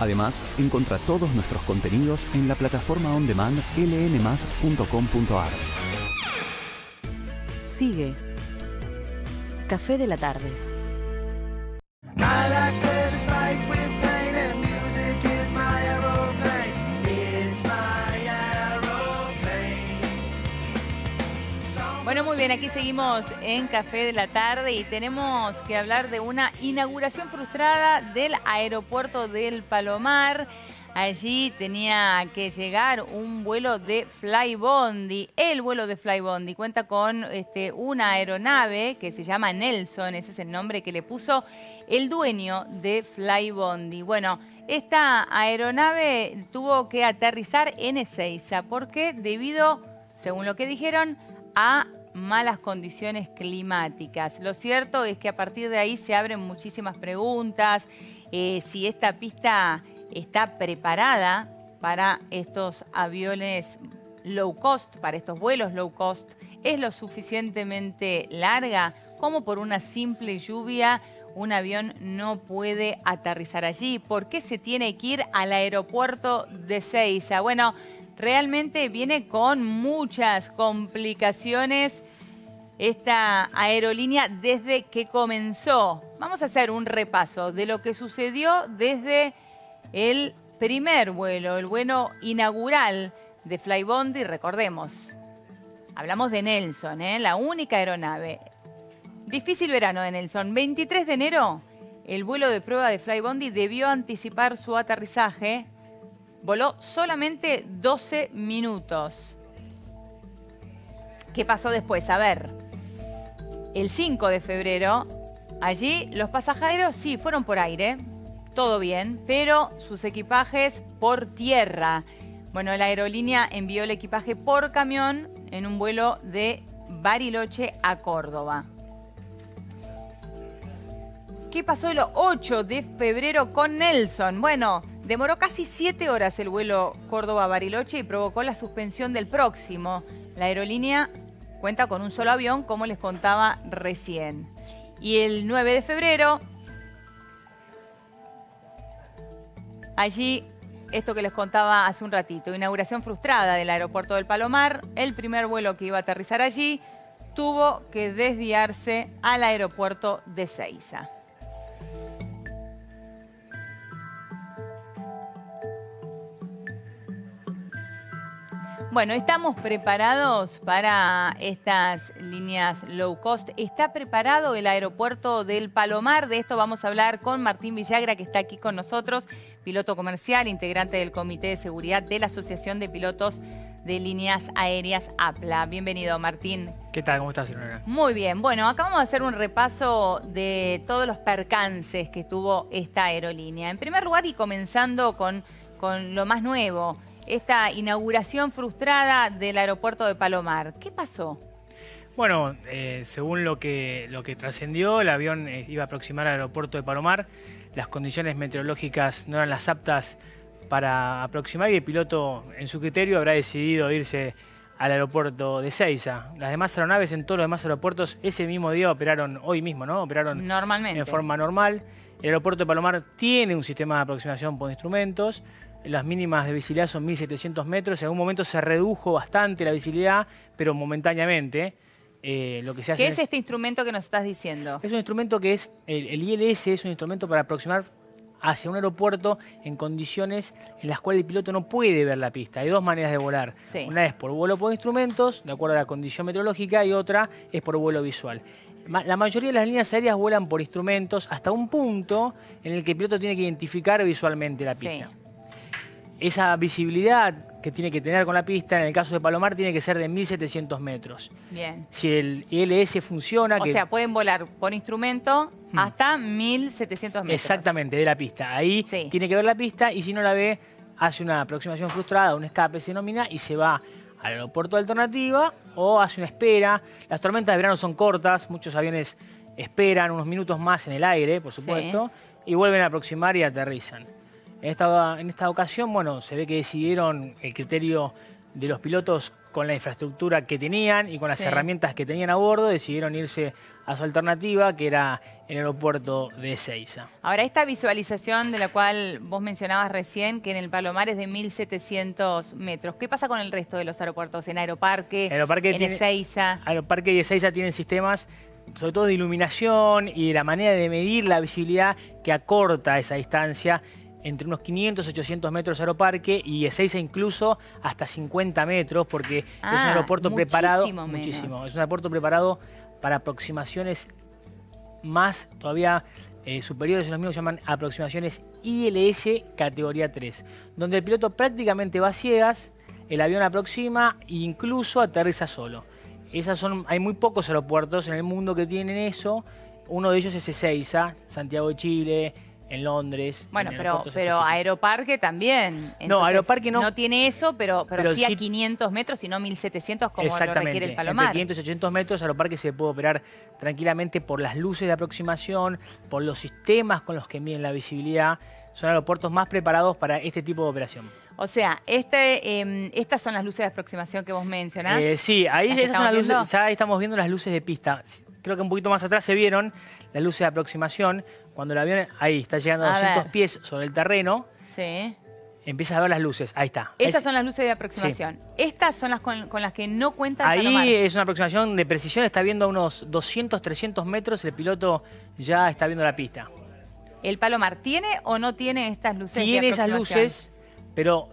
Además, encontrá todos nuestros contenidos en la plataforma on demand lnmas.com.ar. Sigue Café de la Tarde. Bueno, muy bien, aquí seguimos en Café de la Tarde y tenemos que hablar de una inauguración frustrada del aeropuerto del Palomar. Allí tenía que llegar un vuelo de Flybondi. El vuelo de Flybondi cuenta con una aeronave que se llama Nelson. Ese es el nombre que le puso el dueño de Flybondi. Bueno, esta aeronave tuvo que aterrizar en Ezeiza porque debido, según lo que dijeron, a malas condiciones climáticas. Lo cierto es que a partir de ahí se abren muchísimas preguntas. Si esta pista está preparada para estos aviones low cost, para estos vuelos low cost, es lo suficientemente larga como por una simple lluvia un avión no puede aterrizar allí. ¿Por qué se tiene que ir al aeropuerto de Ezeiza? Bueno, realmente viene con muchas complicaciones esta aerolínea desde que comenzó. Vamos a hacer un repaso de lo que sucedió desde el primer vuelo, el vuelo inaugural de Flybondi. Recordemos, hablamos de Nelson, la única aeronave. Difícil verano de Nelson. 23 de enero, el vuelo de prueba de Flybondi debió anticipar su aterrizaje. Voló solamente 12 minutos. ¿Qué pasó después? A ver, el 5 de febrero, allí los pasajeros sí fueron por aire, todo bien, pero sus equipajes por tierra. Bueno, la aerolínea envió el equipaje por camión en un vuelo de Bariloche a Córdoba. ¿Qué pasó el 8 de febrero con Nelson? Bueno, demoró casi 7 horas el vuelo Córdoba-Bariloche y provocó la suspensión del próximo. La aerolínea cuenta con un solo avión, como les contaba recién. Y el 9 de febrero, allí, esto que les contaba hace un ratito, inauguración frustrada del aeropuerto del Palomar. El primer vuelo que iba a aterrizar allí tuvo que desviarse al aeropuerto de Ezeiza. Bueno, estamos preparados para estas líneas low cost. ¿Está preparado el aeropuerto del Palomar? De esto vamos a hablar con Martín Villagra, que está aquí con nosotros, piloto comercial, integrante del Comité de Seguridad de la Asociación de Pilotos de Líneas Aéreas APLA. Bienvenido, Martín. ¿Qué tal? ¿Cómo estás, Lorena? Muy bien. Bueno, acá vamos a hacer un repaso de todos los percances que tuvo esta aerolínea. En primer lugar, y comenzando con lo más nuevo, esta inauguración frustrada del aeropuerto de Palomar. ¿Qué pasó? Bueno, según lo que trascendió, el avión iba a aproximar al aeropuerto de Palomar. Las condiciones meteorológicas no eran las aptas para aproximar y el piloto, en su criterio, habrá decidido irse al aeropuerto de Ezeiza. Las demás aeronaves en todos los demás aeropuertos ese mismo día operaron, hoy mismo, ¿no? Operaron normalmente, en forma normal. El aeropuerto de Palomar tiene un sistema de aproximación por instrumentos. Las mínimas de visibilidad son 1.700 metros. En algún momento se redujo bastante la visibilidad, pero momentáneamente. Lo que se hace ¿Qué es este instrumento que nos estás diciendo? Es un instrumento que es, el ILS es un instrumento para aproximar hacia un aeropuerto en condiciones en las cuales el piloto no puede ver la pista. Hay dos maneras de volar. Sí. Una es por vuelo por instrumentos, de acuerdo a la condición meteorológica, y otra es por vuelo visual. La mayoría de las líneas aéreas vuelan por instrumentos hasta un punto en el que el piloto tiene que identificar visualmente la pista. Sí. Esa visibilidad que tiene que tener con la pista, en el caso de Palomar, tiene que ser de 1.700 metros. Bien. Si el ILS funciona... O sea, pueden volar por instrumento hasta 1.700 metros. Exactamente, de la pista. Ahí sí, tiene que ver la pista y si no la ve, hace una aproximación frustrada, un escape se denomina, y se va al aeropuerto de alternativa o hace una espera. Las tormentas de verano son cortas, muchos aviones esperan unos minutos más en el aire, por supuesto, sí, y vuelven a aproximar y aterrizan. En esta ocasión, bueno, se ve que decidieron el criterio de los pilotos con la infraestructura que tenían y con las Sí. herramientas que tenían a bordo, decidieron irse a su alternativa, que era el aeropuerto de Ezeiza. Ahora, esta visualización de la cual vos mencionabas recién, que en el Palomar es de 1.700 metros, ¿qué pasa con el resto de los aeropuertos? En Aeroparque, Aeroparque en tiene- Ezeiza. Aeroparque y Ezeiza tienen sistemas, sobre todo de iluminación y de la manera de medir la visibilidad que acorta esa distancia entre unos 500, 800 metros Aeroparque y Ezeiza incluso hasta 50 metros, porque es un aeropuerto preparado, menos. muchísimo, es un aeropuerto preparado para aproximaciones más todavía superiores a los mismos, llaman aproximaciones ILS categoría 3, donde el piloto prácticamente va a ciegas, el avión aproxima e incluso aterriza solo. Hay muy pocos aeropuertos en el mundo que tienen eso. Uno de ellos es Ezeiza, Santiago de Chile, en Londres. Bueno, en pero aeropuertos específicos. Aeroparque también. Entonces, Aeroparque no. No tiene eso, pero sí a sí 500 metros y no 1.700 como lo Exactamente. requiere el Entre Palomar. 500 y 800 metros, Aeroparque se puede operar tranquilamente por las luces de aproximación, por los sistemas con los que miden la visibilidad. Son aeropuertos más preparados para este tipo de operación. O sea, estas son las luces de aproximación que vos mencionás. Sí, ahí ¿Las que esas son las estamos viendo? luces, ya estamos viendo las luces de pista. Creo que un poquito más atrás se vieron las luces de aproximación. Cuando el avión ahí está llegando a A 200 ver. pies sobre el terreno, Sí. empiezas a ver las luces. Ahí está. Esas son las luces de aproximación. Estas son las con las que no cuenta el Ahí Palomar. es una aproximación de precisión, está viendo a unos 200, 300 metros, el piloto ya está viendo la pista. ¿El Palomar tiene o no tiene estas luces Tiene de esas aproximación? luces, pero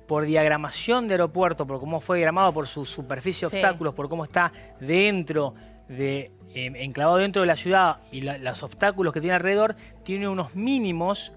por diagramación de aeropuerto, por cómo fue diagramado, por su superficie de Sí. obstáculos, por cómo está dentro de enclavado dentro de la ciudad y los obstáculos que tiene alrededor, tiene unos mínimos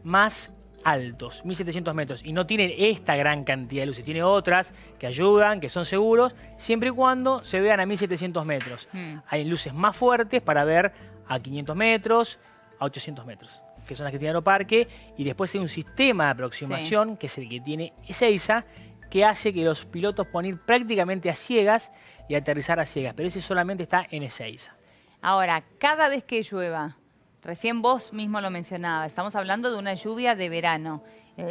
más altos, 1.700 metros, y no tiene esta gran cantidad de luces, tiene otras que ayudan, que son seguros, siempre y cuando se vean a 1.700 metros. Hay luces más fuertes para ver a 500 metros, a 800 metros, que son las que tiene Aeroparque, y después hay un sistema de aproximación, que es el que tiene Ezeiza, que hace que los pilotos puedan ir prácticamente a ciegas y aterrizar a ciegas, pero ese solamente está en Ezeiza. Ahora, cada vez que llueva, recién vos mismo lo mencionabas, estamos hablando de una lluvia de verano,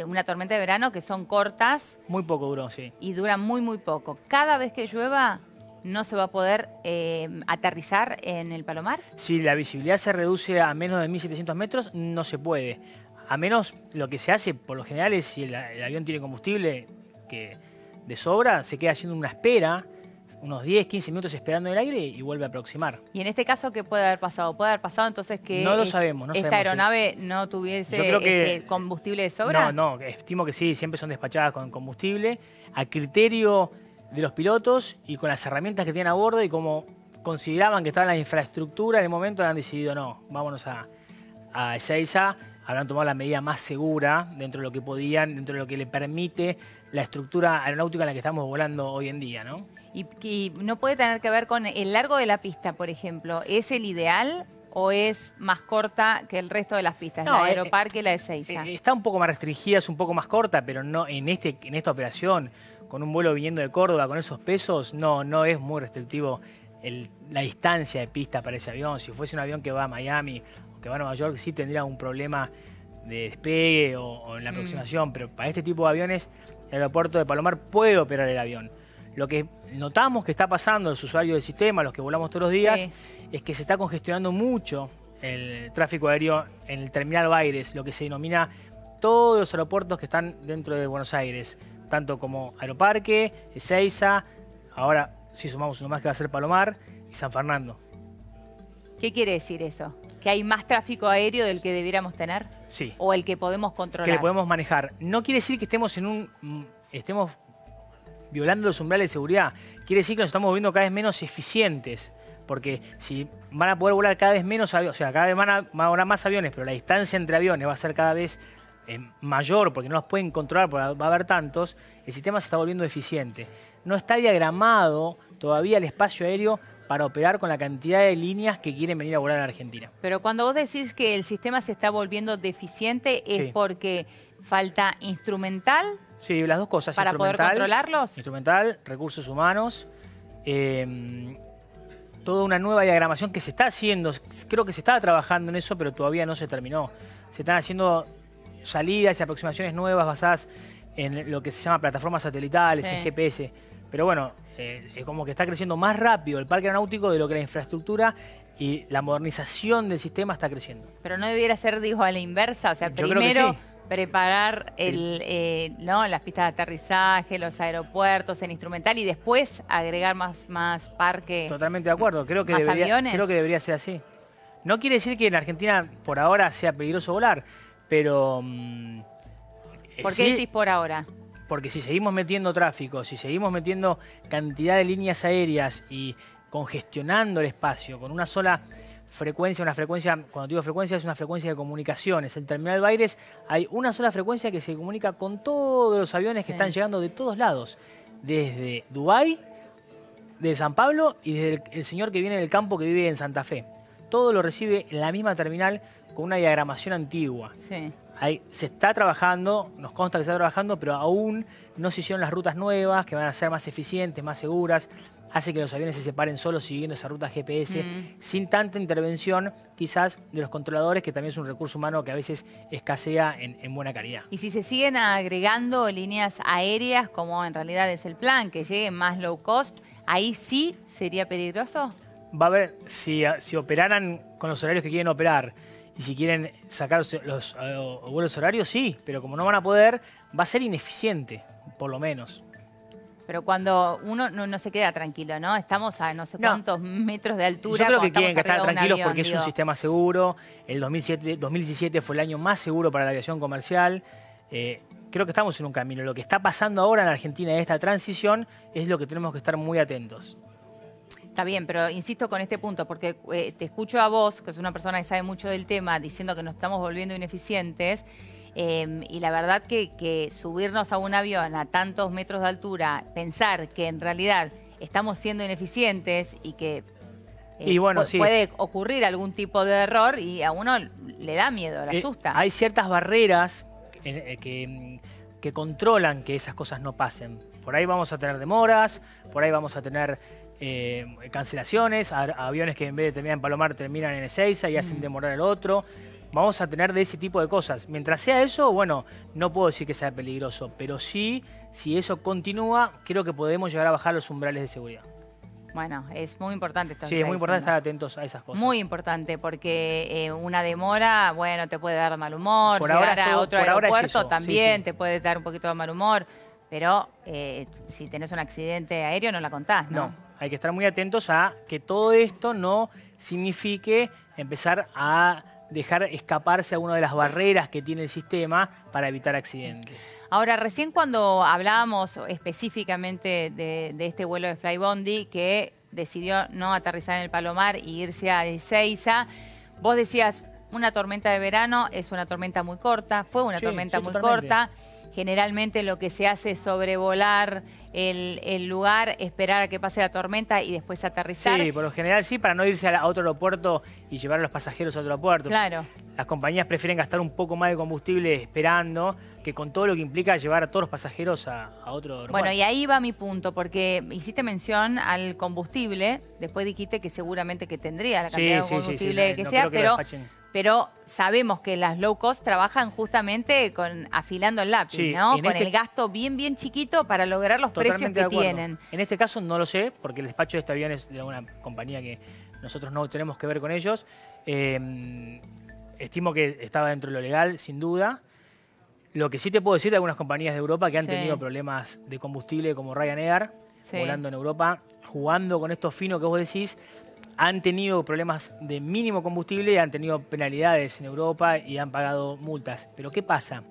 una tormenta de verano que son cortas Muy poco duró, sí. y duran muy, muy poco. Cada vez que llueva, ¿no se va a poder aterrizar en el Palomar? Si la visibilidad se reduce a menos de 1.700 metros, no se puede. A menos lo que se hace, por lo general, es si el avión tiene combustible que de sobra, se queda haciendo una espera, unos 10, 15 minutos esperando el aire y vuelve a aproximar. Y en este caso, ¿qué puede haber pasado? ¿Puede haber pasado entonces que No lo sabemos, no esta sabemos. aeronave no tuviese Yo creo que- combustible de sobra? No, estimo que sí, siempre son despachadas con combustible, a criterio de los pilotos y con las herramientas que tienen a bordo, y como consideraban que estaba en la infraestructura en el momento, han decidido no, vámonos a Ezeiza, habrán tomado la medida más segura dentro de lo que podían, dentro de lo que le permite la estructura aeronáutica en la que estamos volando hoy en día, ¿no? Y no puede tener que ver con el largo de la pista, por ejemplo. ¿Es el ideal o es más corta que el resto de las pistas? No, la de Aeroparque y la de Ezeiza. Está un poco más restringida, es un poco más corta, pero no en esta operación, con un vuelo viniendo de Córdoba, con esos pesos, no es muy restrictivo la distancia de pista para ese avión. Si fuese un avión que va a Miami o que va a Nueva York, sí tendría un problema de despegue o en la aproximación, pero para este tipo de aviones, el aeropuerto de Palomar puede operar el avión. Lo que notamos que está pasando los usuarios del sistema, los que volamos todos los días, Sí. es que se está congestionando mucho el tráfico aéreo en el terminal Baires, lo que se denomina todos los aeropuertos que están dentro de Buenos Aires, tanto como Aeroparque, Ezeiza, ahora si sumamos uno más que va a ser Palomar, y San Fernando. ¿Qué quiere decir eso? ¿Que hay más tráfico aéreo del que debiéramos tener? Sí, ¿O el que podemos controlar? que le podemos manejar. No quiere decir que estemos estemos violando los umbrales de seguridad. Quiere decir que nos estamos volviendo cada vez menos eficientes. Porque si van a poder volar cada vez menos aviones, o sea, cada vez van a volar más aviones, pero la distancia entre aviones va a ser cada vez mayor porque no los pueden controlar, porque va a haber tantos, el sistema se está volviendo eficiente. No está diagramado todavía el espacio aéreo para operar con la cantidad de líneas que quieren venir a volar a la Argentina. Pero cuando vos decís que el sistema se está volviendo deficiente, ¿es Sí. porque falta instrumental Sí, las dos cosas. para poder controlarlos? Instrumental, recursos humanos, toda una nueva diagramación que se está haciendo. Creo que se estaba trabajando en eso, pero todavía no se terminó. Se están haciendo salidas y aproximaciones nuevas basadas en lo que se llama plataformas satelitales, Sí. en GPS, Pero bueno, es como que está creciendo más rápido el parque aeronáutico de lo que la infraestructura y la modernización del sistema está creciendo. Pero no debiera ser, digo, a la inversa. O sea, Yo primero creo que sí. preparar ¿no? las pistas de aterrizaje, los aeropuertos en instrumental y después agregar más parque. Totalmente de acuerdo. Creo que aviones. debería ser así. No quiere decir que en Argentina por ahora sea peligroso volar, pero... ¿Por qué decís por ahora? Porque si seguimos metiendo tráfico, si seguimos metiendo cantidad de líneas aéreas y congestionando el espacio con una sola frecuencia, cuando digo frecuencia, es una frecuencia de comunicaciones. En Terminal Baires hay una sola frecuencia que se comunica con todos los aviones que están llegando de todos lados. Desde Dubái, de San Pablo y desde el señor que viene del campo que vive en Santa Fe. Todo lo recibe en la misma terminal con una diagramación antigua. Sí. Se está trabajando, nos consta que se está trabajando, pero aún no se hicieron las rutas nuevas, que van a ser más eficientes, más seguras. Hace que los aviones se separen solos siguiendo esa ruta GPS, sin tanta intervención quizás de los controladores, que también es un recurso humano que a veces escasea en buena calidad. Y si se siguen agregando líneas aéreas, como en realidad es el plan, que lleguen más low cost, ¿ahí sí sería peligroso? Va a haber, si operaran con los horarios que quieren operar, y si quieren sacar los vuelos horarios, sí, pero como no van a poder, va a ser ineficiente, por lo menos. Pero cuando uno no se queda tranquilo, ¿no? Estamos a no sé cuántos metros de altura. Yo creo que tienen que estar arriba de un tranquilos avión, porque es un sistema seguro. El 2017 fue el año más seguro para la aviación comercial. Creo que estamos en un camino. Lo que está pasando ahora en Argentina en esta transición es lo que tenemos que estar muy atentos. Está bien, pero insisto con este punto, porque te escucho a vos, que es una persona que sabe mucho del tema, diciendo que nos estamos volviendo ineficientes, y la verdad que subirnos a un avión a tantos metros de altura, pensar que en realidad estamos siendo ineficientes y que puede ocurrir algún tipo de error y a uno le da miedo, le asusta. Hay ciertas barreras que controlan que esas cosas no pasen. Por ahí vamos a tener demoras, por ahí vamos a tener cancelaciones, aviones que en vez de terminar en Palomar terminan en Ezeiza y hacen demorar el otro. Vamos a tener de ese tipo de cosas. Mientras sea eso, bueno, no puedo decir que sea peligroso, pero sí, si eso continúa, creo que podemos llegar a bajar los umbrales de seguridad. Bueno, es muy importante esto. Sí, es muy importante estar atentos a esas cosas. Muy importante, porque una demora, bueno, te puede dar mal humor. Llegar a otro aeropuerto también te puede dar un poquito de mal humor. Pero si tenés un accidente aéreo no la contás, ¿no? No, hay que estar muy atentos a que todo esto no signifique empezar a dejar escaparse alguna de las barreras que tiene el sistema para evitar accidentes. Ahora, recién cuando hablábamos específicamente de este vuelo de Flybondi que decidió no aterrizar en el Palomar y irse a Ezeiza, vos decías, una tormenta de verano es una tormenta muy corta, fue una tormenta muy corta. Generalmente lo que se hace es sobrevolar el lugar, esperar a que pase la tormenta y después aterrizar. Sí, por lo general sí, para no irse a otro aeropuerto y llevar a los pasajeros a otro aeropuerto. Claro. Las compañías prefieren gastar un poco más de combustible esperando que con todo lo que implica llevar a todos los pasajeros a otro aeropuerto. Bueno, y ahí va mi punto, porque hiciste mención al combustible, después dijiste que seguramente que tendría la cantidad de combustible que sea, pero sabemos que las low cost trabajan justamente afilando el lápiz, ¿no? Con el gasto bien chiquito para lograr los precios que tienen. En este caso no lo sé, porque el despacho de este avión es de una compañía que nosotros no tenemos que ver con ellos. Estimo que estaba dentro de lo legal, sin duda. Lo que sí te puedo decir de algunas compañías de Europa que han tenido problemas de combustible, como Ryanair, volando en Europa, jugando con esto fino que vos decís, han tenido problemas de mínimo combustible y han tenido penalidades en Europa y han pagado multas. Pero ¿qué pasa?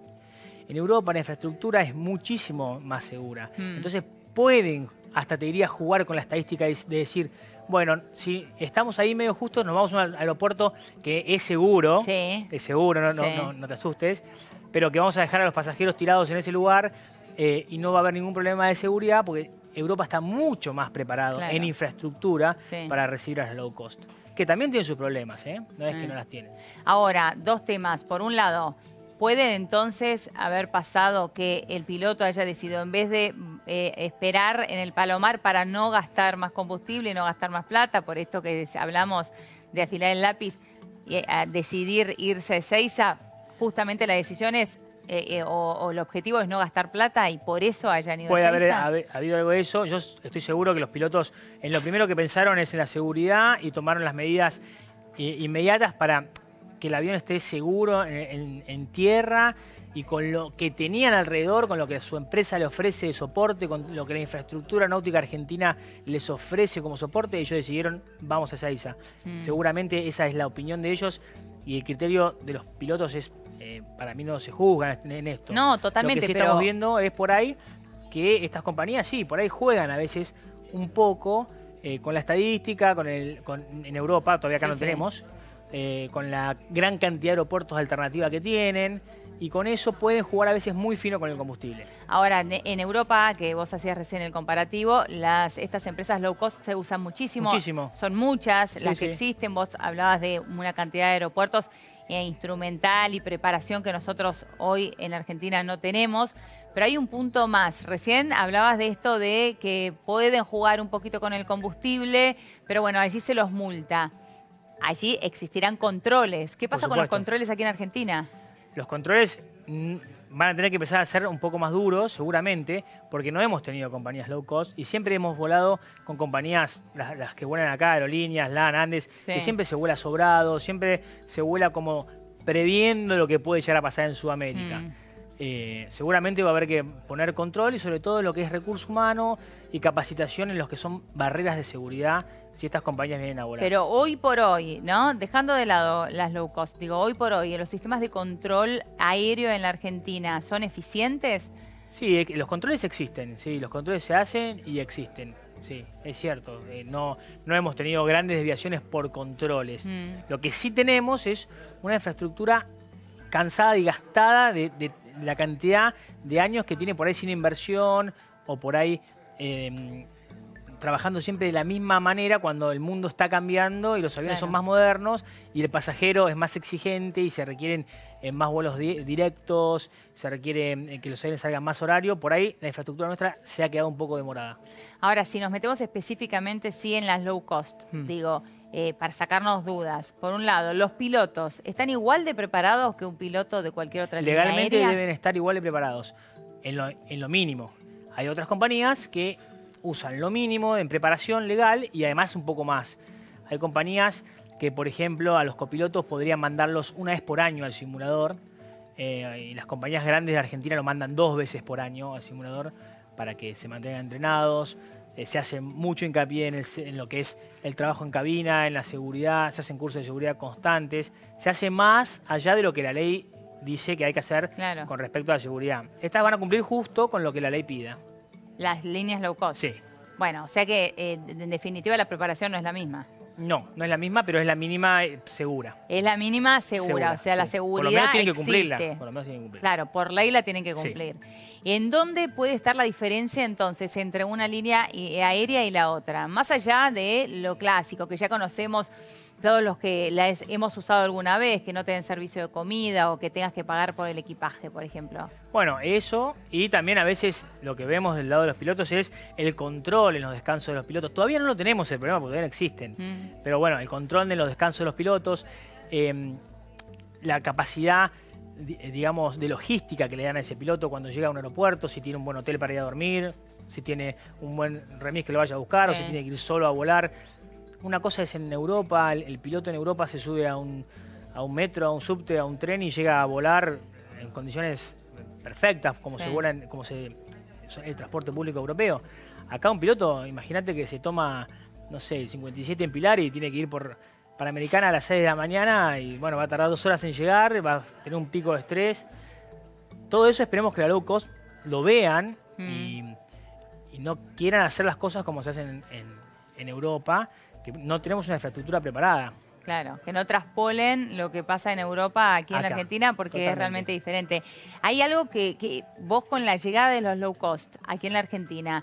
En Europa la infraestructura es muchísimo más segura. Entonces pueden, hasta te diría, jugar con la estadística de decir, bueno, si estamos ahí medio justos, nos vamos a un aeropuerto que es seguro, es seguro, no te asustes, pero que vamos a dejar a los pasajeros tirados en ese lugar y no va a haber ningún problema de seguridad porque Europa está mucho más preparado en infraestructura para recibir a las low cost, que también tienen sus problemas, no es que no las tienen. Ahora, dos temas. Por un lado, ¿puede entonces haber pasado que el piloto haya decidido, en vez de esperar en el Palomar para no gastar más combustible y no gastar más plata, por esto que hablamos de afilar el lápiz, decidir irse a Ezeiza? Justamente la decisión es o el objetivo es no gastar plata y por eso hayan ido Puede a haber Ezeiza? habido algo de eso. Yo estoy seguro que los pilotos en lo primero que pensaron es en la seguridad y tomaron las medidas inmediatas para que el avión esté seguro en tierra y con lo que tenían alrededor, con lo que su empresa le ofrece de soporte, con lo que la infraestructura náutica argentina les ofrece como soporte, ellos decidieron vamos a Ezeiza. Seguramente esa es la opinión de ellos y el criterio de los pilotos es, para mí no se juzgan en esto. No, totalmente, Lo que sí pero estamos viendo es por ahí que estas compañías sí, por ahí juegan a veces un poco con la estadística, en Europa, todavía acá Sí, no sí. tenemos, con la gran cantidad de aeropuertos alternativa que tienen, y con eso pueden jugar a veces muy fino con el combustible. Ahora, en Europa, que vos hacías recién el comparativo, estas empresas low cost se usan muchísimo. Muchísimo. Son muchas Sí, las que sí. existen. Vos hablabas de una cantidad de aeropuertos instrumental y preparación que nosotros hoy en Argentina no tenemos. Pero hay un punto más. Recién hablabas de esto de que pueden jugar un poquito con el combustible, pero bueno, allí se los multa. Allí existirán controles. ¿Qué pasa con los supuesto. controles aquí en Argentina? Los controles van a tener que empezar a ser un poco más duros, seguramente, porque no hemos tenido compañías low cost y siempre hemos volado con compañías, las que vuelan acá, Aerolíneas, LAN, Andes, Sí. que siempre se vuela sobrado, siempre se vuela como previendo lo que puede llegar a pasar en Sudamérica. Seguramente va a haber que poner control y sobre todo lo que es recurso humano y capacitación en los que son barreras de seguridad si estas compañías vienen a volar. Pero hoy por hoy, ¿no? Dejando de lado las low cost, digo, hoy por hoy, ¿los sistemas de control aéreo en la Argentina son eficientes? Sí, los controles existen, sí, los controles se hacen y existen, sí, es cierto. No hemos tenido grandes desviaciones por controles. Lo que sí tenemos es una infraestructura cansada y gastada de la cantidad de años que tiene por ahí sin inversión o por ahí trabajando siempre de la misma manera cuando el mundo está cambiando y los aviones Claro. son más modernos y el pasajero es más exigente y se requieren más vuelos directos, se requiere que los aviones salgan más horario. Por ahí la infraestructura nuestra se ha quedado un poco demorada. Ahora, si nos metemos específicamente, sí, en las low cost, digo, para sacarnos dudas. Por un lado, ¿los pilotos están igual de preparados que un piloto de cualquier otra línea Legalmente aérea? deben estar igual de preparados, en lo mínimo. Hay otras compañías que usan lo mínimo en preparación legal y además un poco más. Hay compañías que, por ejemplo, a los copilotos podrían mandarlos una vez por año al simulador. Y las compañías grandes de Argentina lo mandan 2 veces por año al simulador para que se mantengan entrenados. Se hace mucho hincapié en lo que es el trabajo en cabina, en la seguridad, se hacen cursos de seguridad constantes. Se hace más allá de lo que la ley dice que hay que hacer Claro. con respecto a la seguridad. Estas van a cumplir justo con lo que la ley pida. Las líneas low cost. Sí. Bueno, o sea que en definitiva la preparación no es la misma. No es la misma, pero es la mínima segura. Es la mínima segura, o sea, la sí. seguridad Por lo menos tienen que cumplirla. existe. Por lo menos tienen que cumplirla. Claro, por ley la tienen que Sí. cumplir. ¿En dónde puede estar la diferencia entonces entre una línea aérea y la otra? Más allá de lo clásico, que ya conocemos todos los que hemos usado alguna vez, que no te den servicio de comida o que tengas que pagar por el equipaje, por ejemplo. Bueno, eso, y también a veces lo que vemos del lado de los pilotos es el control en los descansos de los pilotos. Todavía no lo tenemos el problema porque todavía no existen. Pero bueno, el control de los descansos de los pilotos, la capacidad, digamos, de logística que le dan a ese piloto cuando llega a un aeropuerto, si tiene un buen hotel para ir a dormir, si tiene un buen remis que lo vaya a buscar o si tiene que ir solo a volar. Una cosa es en Europa, el piloto en Europa se sube a un metro, a un subte, a un tren y llega a volar en condiciones perfectas, como se vuela el transporte público europeo. Acá un piloto, imagínate que se toma, no sé, el 57 en Pilar y tiene que ir por Panamericana a las 6 de la mañana y bueno, va a tardar 2 horas en llegar, va a tener un pico de estrés. Todo eso esperemos que la low cost lo vean y no quieran hacer las cosas como se hacen en Europa, que no tenemos una infraestructura preparada. Claro, que no traspolen lo que pasa en Europa aquí en la Acá, Argentina porque totalmente. es realmente diferente. Hay algo que vos con la llegada de los low cost aquí en la Argentina,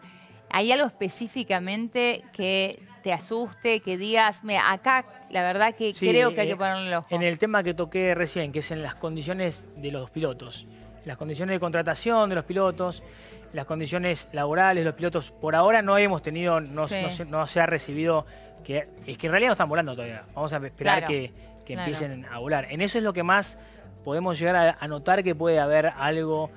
¿hay algo específicamente que te asuste, que digas, mira, acá la verdad que Sí, creo que hay que ponerle el ojo? En el tema que toqué recién, que es en las condiciones de los pilotos, las condiciones de contratación de los pilotos, las condiciones laborales de los pilotos, por ahora no hemos tenido, no se ha recibido, es que en realidad no están volando todavía. Vamos a esperar Claro, que claro. empiecen a volar. En eso es lo que más podemos llegar a notar que puede haber algo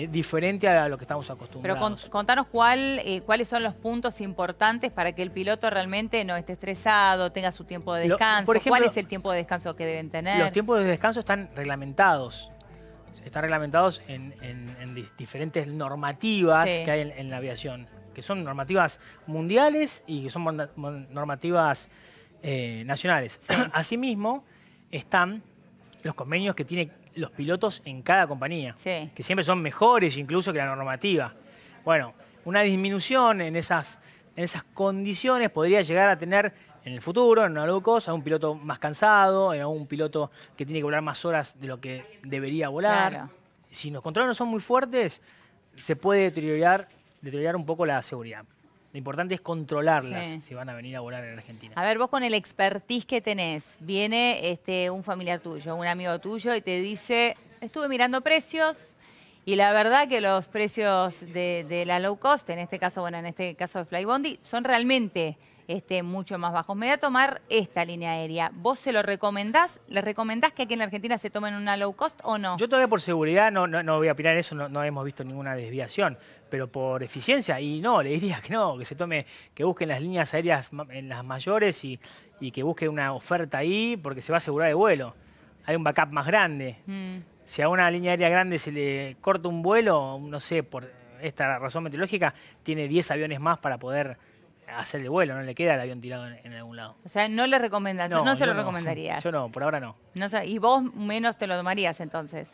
diferente a lo que estamos acostumbrados. Pero contanos cuáles son los puntos importantes para que el piloto realmente no esté estresado, tenga su tiempo de descanso. Por ejemplo, ¿cuál es el tiempo de descanso que deben tener? Los tiempos de descanso están reglamentados. Están reglamentados en diferentes normativas que hay en la aviación, que son normativas mundiales y que son normativas nacionales. Asimismo, están los convenios que tienen los pilotos en cada compañía, que siempre son mejores incluso que la normativa. Bueno, una disminución en esas condiciones podría llegar a tener en el futuro, en una low cost, a un piloto más cansado, en un piloto que tiene que volar más horas de lo que debería volar. Claro. Si los controles no son muy fuertes, se puede deteriorar un poco la seguridad. Lo importante es controlarlas si van a venir a volar en Argentina. A ver, vos con el expertise que tenés, viene un familiar tuyo, un amigo tuyo y te dice, estuve mirando precios y la verdad que los precios de la low cost, en este caso de Flybondi, son realmente mucho más bajos. Me voy a tomar esta línea aérea. ¿Vos se lo recomendás? ¿Le recomendás que aquí en la Argentina se tomen una low cost o no? Yo todavía por seguridad no voy a opinar en eso, no hemos visto ninguna desviación, pero por eficiencia, y no, le diría que no, que busquen las líneas aéreas en las mayores y que busquen una oferta ahí porque se va a asegurar el vuelo. Hay un backup más grande. Si a una línea aérea grande se le corta un vuelo, no sé, por esta razón meteorológica, tiene 10 aviones más para poder hacer el vuelo, no le queda el avión tirado en algún lado. O sea, no le recomendás, no se lo recomendarías. Yo no, por ahora no. ¿Y vos menos te lo tomarías entonces?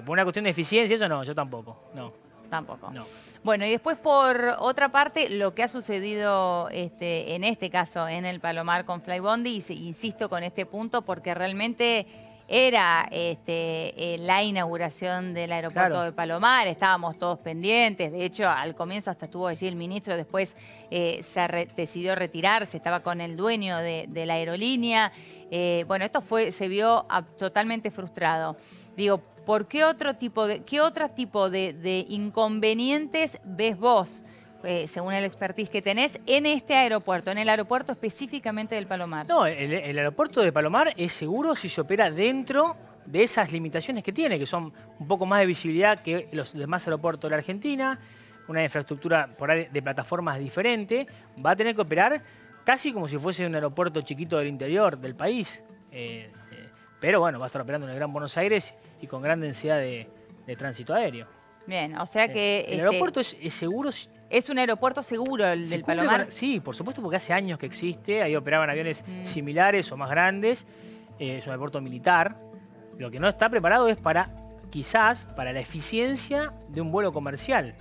Por una cuestión de eficiencia, eso no, yo tampoco, no. Tampoco. No. Bueno, y después por otra parte, lo que ha sucedido en este caso en el Palomar con Flybondi, y insisto con este punto porque realmente era la inauguración del aeropuerto de Palomar, estábamos todos pendientes, de hecho al comienzo hasta estuvo allí el ministro, después decidió retirarse, estaba con el dueño de la aerolínea. Bueno, esto se vio totalmente frustrado. Digo, ¿por qué otro tipo de inconvenientes ves vos, según el expertise que tenés, en este aeropuerto, en el aeropuerto específicamente del Palomar? No, el aeropuerto de Palomar es seguro si se opera dentro de esas limitaciones que tiene, que son un poco más de visibilidad que los demás aeropuertos de la Argentina, una infraestructura por ahí de plataformas diferente, va a tener que operar casi como si fuese un aeropuerto chiquito del interior del país. Pero bueno, va a estar operando en el Gran Buenos Aires y con gran densidad de tránsito aéreo. Bien, o sea que... El aeropuerto es seguro... ¿Es un aeropuerto seguro el del Palomar? Sí, por supuesto, porque hace años que existe. Ahí operaban aviones similares o más grandes. Es un aeropuerto militar. Lo que no está preparado es quizás para la eficiencia de un vuelo comercial.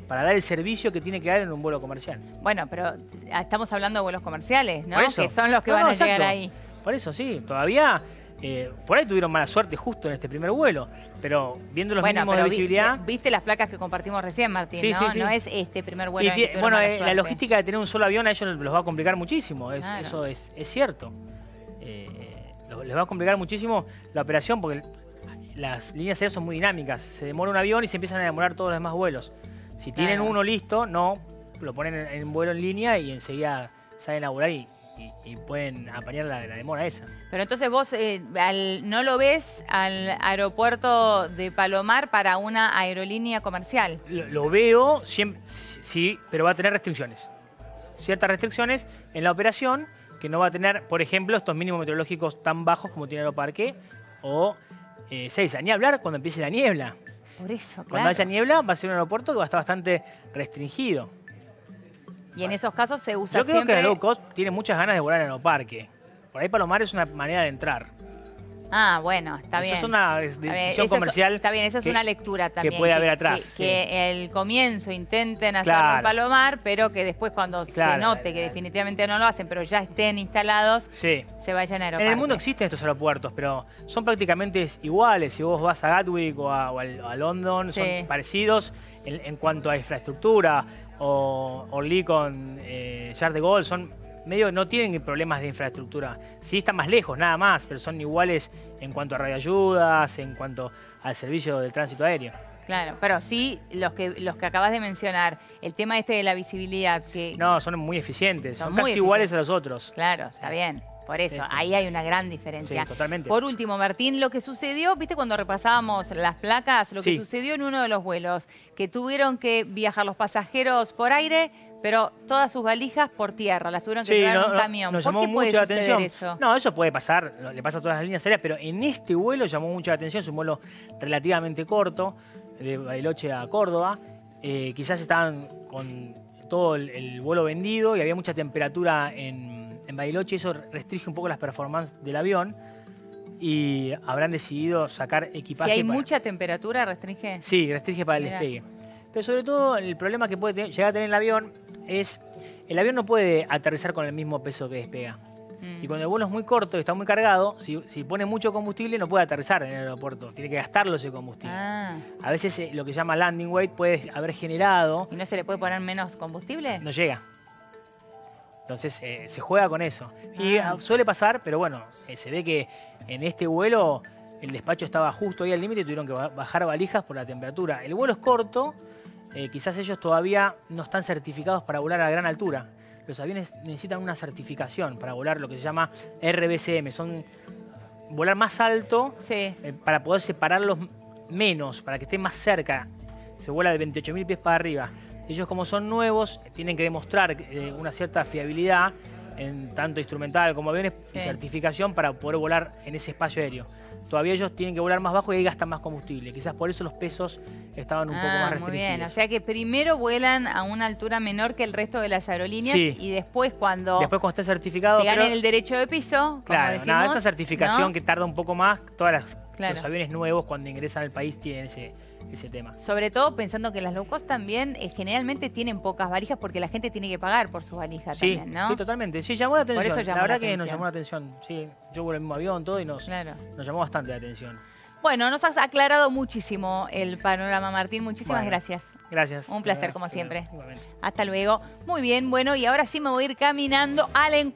Para dar el servicio que tiene que dar en un vuelo comercial. Bueno, pero estamos hablando de vuelos comerciales, ¿no? Por eso. Que son los que van a llegar ahí. Por eso, sí. Todavía... por ahí tuvieron mala suerte justo en este primer vuelo, pero viendo los mínimos de visibilidad... Viste las placas que compartimos recién, Martín, sí, ¿no? Sí, sí. No es este primer vuelo en que bueno, mala suerte. La logística de tener un solo avión a ellos los va a complicar muchísimo, claro. Eso es cierto. Les va a complicar muchísimo la operación porque las líneas aéreas son muy dinámicas. Se demora un avión y se empiezan a demorar todos los demás vuelos. Si tienen uno listo, no, lo ponen en vuelo en línea y enseguida salen a volar y pueden apañar la demora esa. Pero entonces vos no lo ves al aeropuerto de Palomar para una aerolínea comercial. Lo veo, sí, pero va a tener restricciones. Ciertas restricciones en la operación que no va a tener, por ejemplo, estos mínimos meteorológicos tan bajos como tiene Aeroparque o Seiza. Ni hablar cuando empiece la niebla. Por eso, claro. Cuando haya niebla va a ser un aeropuerto que va a estar bastante restringido. Y en esos casos se usa siempre... Yo creo que la low cost tiene muchas ganas de volar en Aeroparque. Por ahí Palomar es una manera de entrar. Ah, bueno, está bien. Eso es una decisión comercial. Está bien, eso es una lectura también. Que puede haber atrás. Que el comienzo intenten hacerlo en Palomar, pero que después cuando se note que definitivamente no lo hacen, pero ya estén instalados, se vayan a Aeroparque. En el mundo existen estos aeropuertos, pero son prácticamente iguales. Si vos vas a Gatwick o a London, son parecidos en cuanto a infraestructura. O Orly con Charles de Gaulle no tienen problemas de infraestructura. Sí están más lejos, nada más, pero son iguales en cuanto a radioayudas, en cuanto al servicio del tránsito aéreo. Claro, pero sí los que acabas de mencionar, el tema de la visibilidad. No, son muy eficientes, son casi iguales a los otros. Claro, está bien. Por eso, Sí, sí. ahí hay una gran diferencia. Sí, totalmente. Por último, Martín, lo que sucedió, viste cuando repasábamos las placas, lo que Sí. sucedió en uno de los vuelos, que tuvieron que viajar los pasajeros por aire, pero todas sus valijas por tierra, las tuvieron que llevar en un camión. Nos ¿Por llamó qué puede mucho la suceder atención. eso? No, eso puede pasar, le pasa a todas las líneas aéreas, pero en este vuelo llamó mucho la atención, es un vuelo relativamente corto, de Bariloche a Córdoba. Quizás estaban con todo el vuelo vendido y había mucha temperatura en Bariloche, eso restringe un poco las performances del avión y habrán decidido sacar equipaje. Si hay mucha temperatura, restringe. Sí, restringe para el Mirá. despegue. Pero sobre todo el problema que puede llegar a tener el avión es el avión no puede aterrizar con el mismo peso que despega. Y cuando el vuelo es muy corto y está muy cargado, si pone mucho combustible no puede aterrizar en el aeropuerto, tiene que gastarlo ese combustible. Ah, A veces lo que se llama landing weight puede haber generado, ¿y no se le puede poner menos combustible? no llega. Entonces se juega con eso. Y Ah. suele pasar, pero bueno, se ve que en este vuelo el despacho estaba justo ahí al límite y tuvieron que bajar valijas por la temperatura. El vuelo es corto, quizás ellos todavía no están certificados para volar a gran altura. Los aviones necesitan una certificación para volar lo que se llama RBCM, son volar más alto Sí. para poder separarlos menos, para que estén más cerca. Se vuela de 28.000 pies para arriba. Ellos, como son nuevos, tienen que demostrar una cierta fiabilidad en tanto instrumental como aviones y Sí. certificación para poder volar en ese espacio aéreo. Todavía ellos tienen que volar más bajo y ahí gastan más combustible. Quizás por eso los pesos estaban un poco más Muy restringidos. bien, o sea que primero vuelan a una altura menor que el resto de las aerolíneas Sí. y después cuando Después cuando esté certificado... se ganen pero- el derecho de piso, como Claro, decimos, nada, esa certificación ¿no? que tarda un poco más, Claro. los aviones nuevos cuando ingresan al país tienen ese tema. Sobre todo pensando que las low cost también generalmente tienen pocas valijas porque la gente tiene que pagar por sus valijas Sí, también, ¿no? sí, totalmente. Sí, llamó la atención. eso llamó la verdad la que nos atención. llamó la atención. Sí, yo vuelo en el mismo avión, todo, y nos Claro. llamó bastante la atención. Bueno, nos has aclarado muchísimo el panorama, Martín. Muchísimas Bueno. gracias. Gracias. Un placer, como siempre. Igualmente. Hasta luego. Muy bien, bueno, y ahora sí me voy a ir caminando al encuentro.